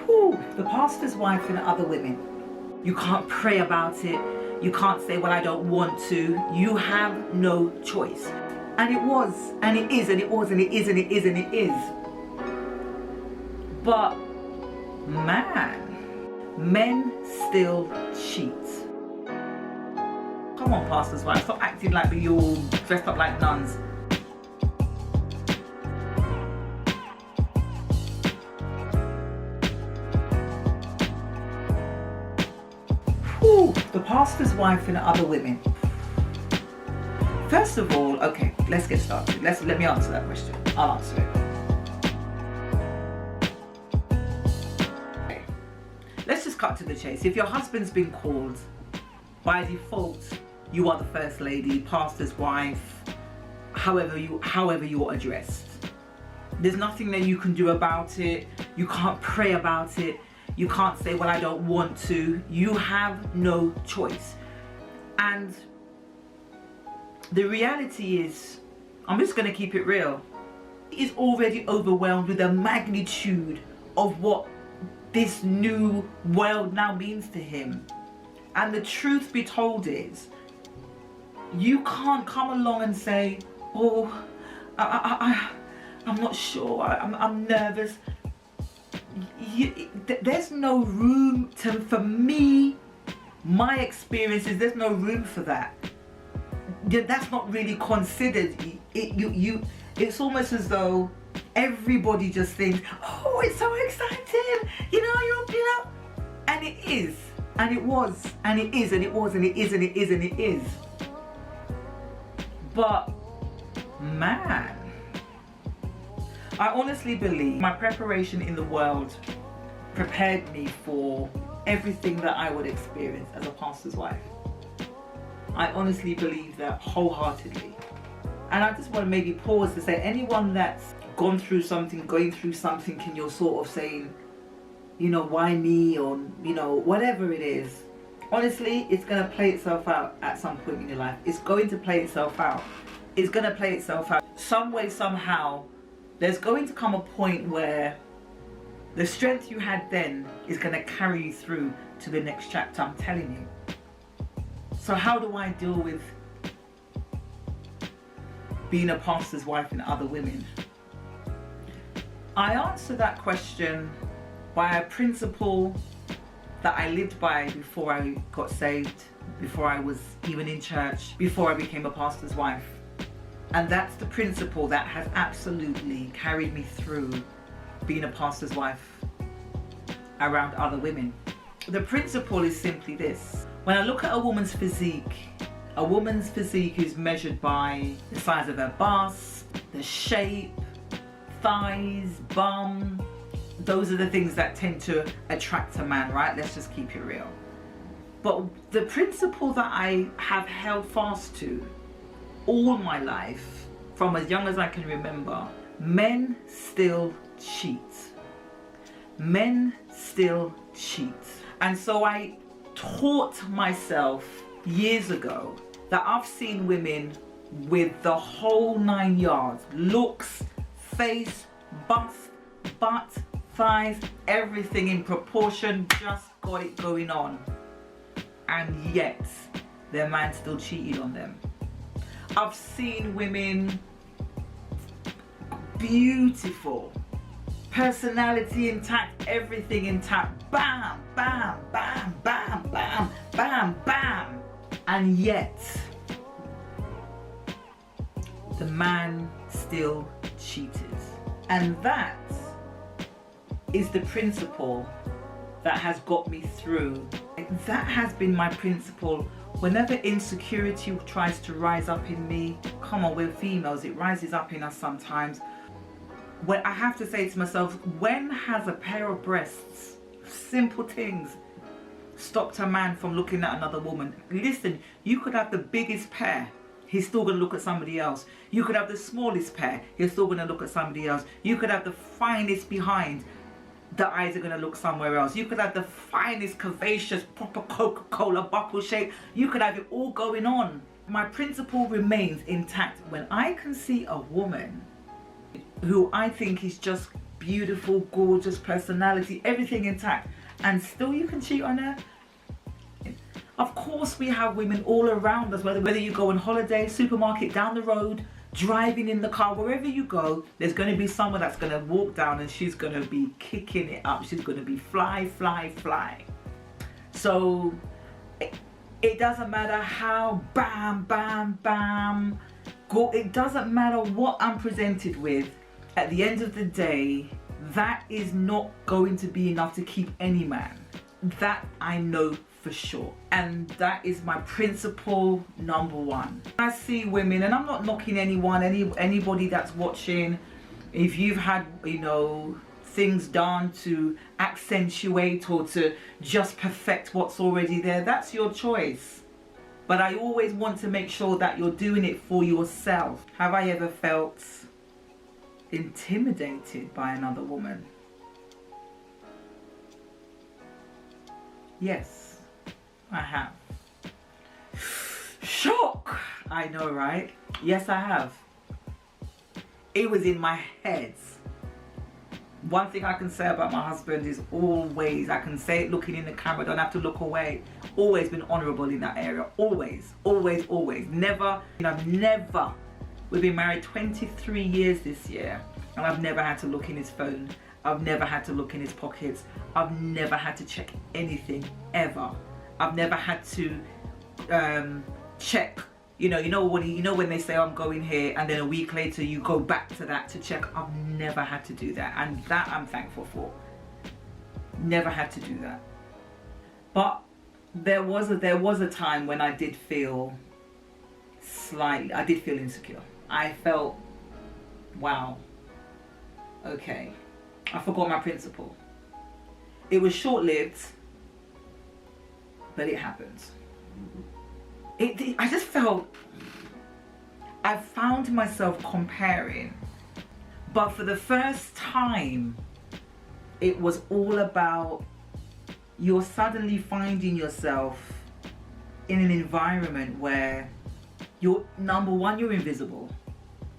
Whew, the pastor's wife and other women. You can't pray about it. You can't say, well, I don't want to. You have no choice. And it was, and it is, and it was, and it is, and it is, and it is. But man, men still cheat. Come on, pastor's wife, stop acting like we all dressed up like nuns. Whew, the pastor's wife and other women. First of all, okay, let's get started. Let me answer that question. I'll answer it. Okay. Let's just cut to the chase. If your husband's been called, by default, you are the first lady, pastor's wife, however you're addressed. There's nothing that you can do about it. You can't pray about it. You can't say, well, I don't want to. You have no choice. And the reality is, I'm just going to keep it real. He is already overwhelmed with the magnitude of what this new world now means to him. And the truth be told is, you can't come along and say, oh, I'm not sure, I'm nervous. There's no room for me, my experiences, there's no room for that. That's not really considered. It's almost as though everybody just thinks, oh, it's so exciting, you know, and it is, and it was, and it is, and it was, and it is, and it is, and it is. But man, I honestly believe my preparation in the world prepared me for everything that I would experience as a pastor's wife. I honestly believe that wholeheartedly. And I just want to maybe pause to say, anyone that's gone through something, going through something, and you're sort of saying, you know, why me, or, you know, whatever it is, honestly, it's going to play itself out at some point in your life. It's going to play itself out. It's going to play itself out. Some way, somehow, there's going to come a point where the strength you had then is going to carry you through to the next chapter, I'm telling you. So how do I deal with being a pastor's wife and other women? I answer that question by a principle that I lived by before I got saved, before I was even in church, before I became a pastor's wife. And that's the principle that has absolutely carried me through being a pastor's wife around other women. The principle is simply this. When I look at a woman's physique is measured by the size of her bust, the shape, thighs, bum. Those are the things that tend to attract a man, right? Let's just keep it real. But the principle that I have held fast to all my life, from as young as I can remember, men still cheat. Men still cheat. And so I taught myself years ago that I've seen women with the whole 9 yards, looks, face, bust, butt, thighs, everything in proportion, just got it going on. And yet, their man still cheated on them. I've seen women, beautiful, personality intact, everything intact, bam, bam, bam, bam, bam, bam, bam. And yet, the man still cheated. And that is the principle that has got me through. That has been my principle. Whenever insecurity tries to rise up in me, come on, we're females, it rises up in us sometimes. When I have to say to myself, when has a pair of breasts, simple things, stopped a man from looking at another woman? Listen, you could have the biggest pair, he's still going to look at somebody else. You could have the smallest pair, he's still going to look at somebody else. You could have the finest behind, the eyes are going to look somewhere else. You could have the finest, curvaceous, proper Coca-Cola buckle shape. You could have it all going on. My principle remains intact. When I can see a woman who I think is just beautiful, gorgeous personality, everything intact, and still you can cheat on her? Of course we have women all around us, whether you go on holiday, supermarket, down the road, driving in the car, wherever you go, there's going to be someone that's going to walk down and she's going to be kicking it up. She's going to be fly, fly, fly. So it doesn't matter how bam, bam, bam, go. It doesn't matter what I'm presented with. At the end of the day, that is not going to be enough to keep any man. That I know for sure, and that is my principle number one. I see women, and I'm not knocking anyone, anybody that's watching. If you've had, you know, things done to accentuate or to just perfect what's already there, that's your choice. But I always want to make sure that you're doing it for yourself. Have I ever felt intimidated by another woman? Yes, I have. Shock! I know, right? Yes, I have. It was in my head. One thing I can say about my husband is always, I can say it looking in the camera, don't have to look away. Always been honourable in that area. Always, always, always. Never, never. We've been married 23 years this year, and I've never had to look in his phone. I've never had to look in his pockets. I've never had to check anything, ever. I've never had to check, you know when they say I'm going here and then a week later you go back to that to check. I've never had to do that, and that I'm thankful for. Never had to do that. But there was a time when I did feel insecure. I felt, wow, okay, I forgot my principle. It was short-lived, but it happened. I just felt, I found myself comparing, but for the first time, it was all about, you're suddenly finding yourself in an environment where you're, number one, you're invisible.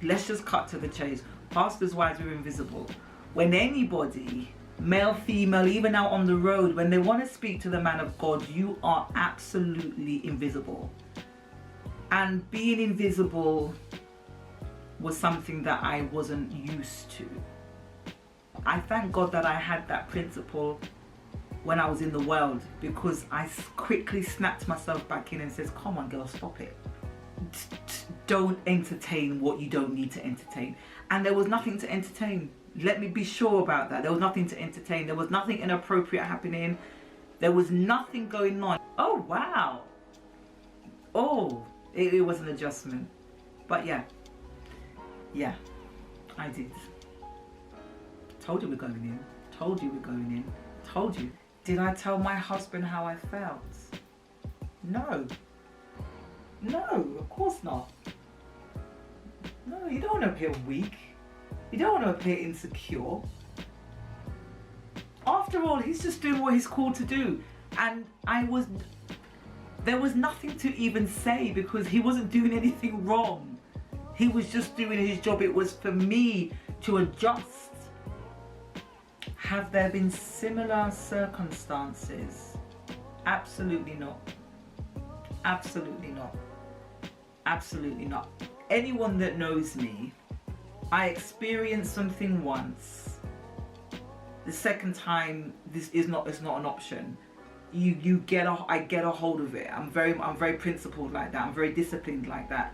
Let's just cut to the chase. Pastors' wives are invisible. When anybody, male, female, even out on the road, when they want to speak to the man of God, you are absolutely invisible. And being invisible was something that I wasn't used to. I thank God that I had that principle when I was in the world, because I quickly snapped myself back in and says, come on girl, stop it. Don't entertain what you don't need to entertain. And there was nothing to entertain. Let me be sure about that. There was nothing to entertain. There was nothing inappropriate happening. There was nothing going on. Oh, wow. Oh, it was an adjustment. But yeah, I did. Told you we're going in. Told you we're going in. Told you. Did I tell my husband how I felt? No. No, of course not. No, you don't want to appear weak. You don't want to appear insecure. After all, he's just doing what he's called to do. And there was nothing to even say, because he wasn't doing anything wrong. He was just doing his job. It was for me to adjust. Have there been similar circumstances? Absolutely not. Absolutely not. Absolutely not. Anyone that knows me, I experienced something once. The second time, this is not. It's not an option. I get a hold of it. I'm very principled like that. I'm very disciplined like that.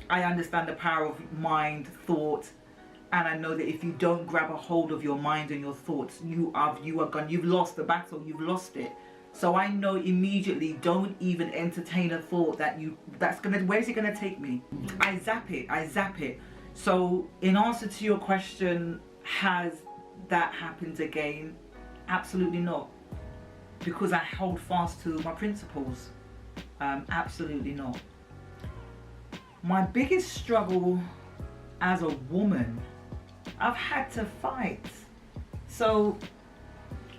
I understand the power of mind, thought, and I know that if you don't grab a hold of your mind and your thoughts, you are gone. You've lost the battle. You've lost it. So I know immediately, don't even entertain a thought where's it gonna take me? I zap it. So in answer to your question, has that happened again? Absolutely not. Because I hold fast to my principles. Absolutely not. My biggest struggle as a woman, I've had to fight. So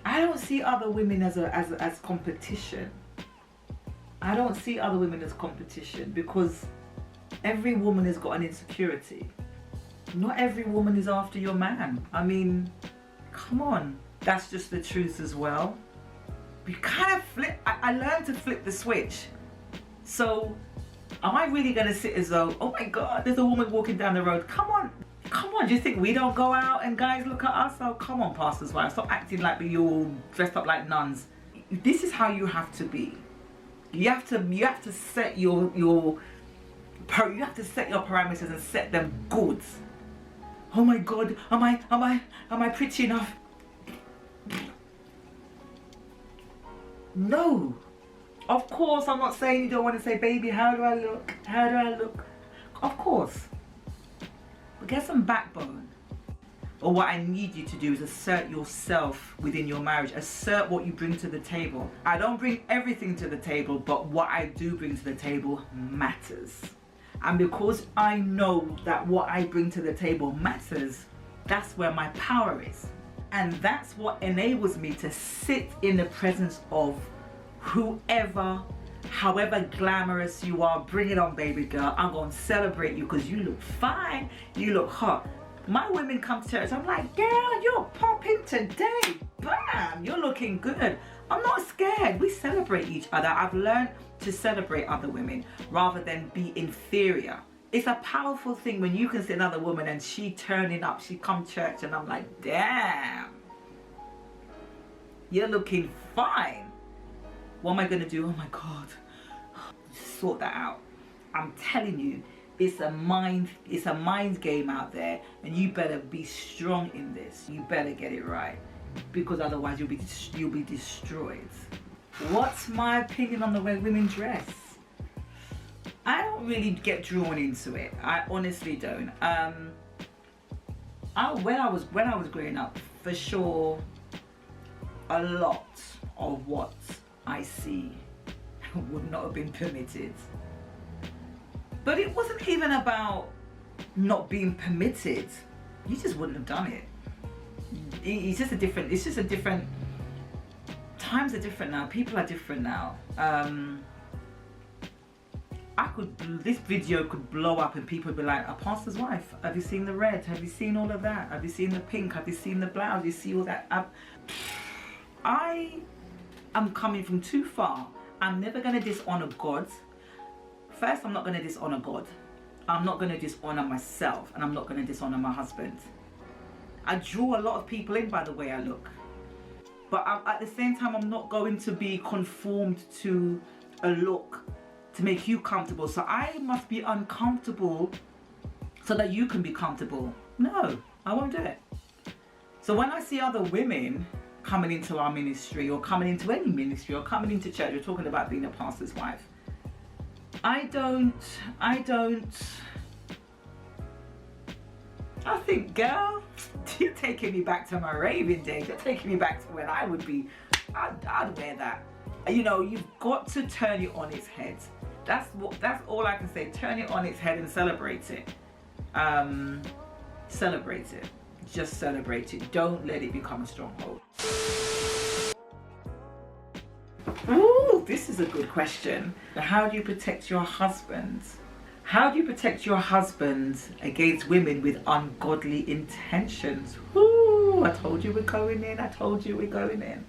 I don't see other women as competition. I don't see other women as competition, because every woman has got an insecurity. Not every woman is after your man. I mean, Come on. That's just the truth as well. You kind of flip, I learned to flip the switch. So, am I really going to sit as though, oh my God, there's a woman walking down the road. Come on, do you think we don't go out and guys look at us? Oh, come on, pastors' wives, stop acting like you're all dressed up like nuns. This is how you have to be. You have to set your parameters and set them good. Oh my God, am I pretty enough? No. Of course, I'm not saying you don't want to say, baby, how do I look? How do I look? Of course. But get some backbone. Or what I need you to do is assert yourself within your marriage. Assert what you bring to the table. I don't bring everything to the table, but what I do bring to the table matters. And because I know that what I bring to the table matters, that's where my power is. And that's what enables me to sit in the presence of whoever, however glamorous you are. Bring it on, baby girl. I'm going to celebrate you because you look fine. You look hot. My women come to church. I'm like, girl, you're popping today. Bam, you're looking good. I'm not scared. We celebrate each other. I've learned to celebrate other women rather than be inferior. It's a powerful thing when you can see another woman and she turning up, she come to church and I'm like, damn, you're looking fine. What am I going to do? Oh my God, sort that out. I'm telling you, it's a mind game out there, and you better be strong in this. You better get it right, because otherwise you'll be destroyed. What's my opinion on the way women dress? I don't really get drawn into it. I honestly don't. When I was growing up, for sure, a lot of what I see would not have been permitted. But it wasn't even about not being permitted. You just wouldn't have done it. It's just a different. Times are different now. People are different now. This video could blow up and people would be like, a pastor's wife, have you seen the red? Have you seen all of that? Have you seen the pink? Have you seen the blouse? You see all that? I am coming from too far. I'm never going to dishonor God. First, I'm not going to dishonor God. I'm not going to dishonor myself, and I'm not going to dishonor my husband. I draw a lot of people in by the way I look. But at the same time, I'm not going to be conformed to a look to make you comfortable. So I must be uncomfortable so that you can be comfortable. No, I won't do it. So when I see other women coming into our ministry, or coming into any ministry, or coming into church, we're talking about being a pastor's wife. I think, girl, you're taking me back to my raving days. You're taking me back to when I would be, I'd wear that. You know, you've got to turn it on its head. That's all I can say. Turn it on its head and celebrate it. Celebrate it. Just celebrate it. Don't let it become a stronghold. Ooh, this is a good question. How do you protect your husband? How do you protect your husband against women with ungodly intentions? Ooh, I told you we're going in. I told you we're going in.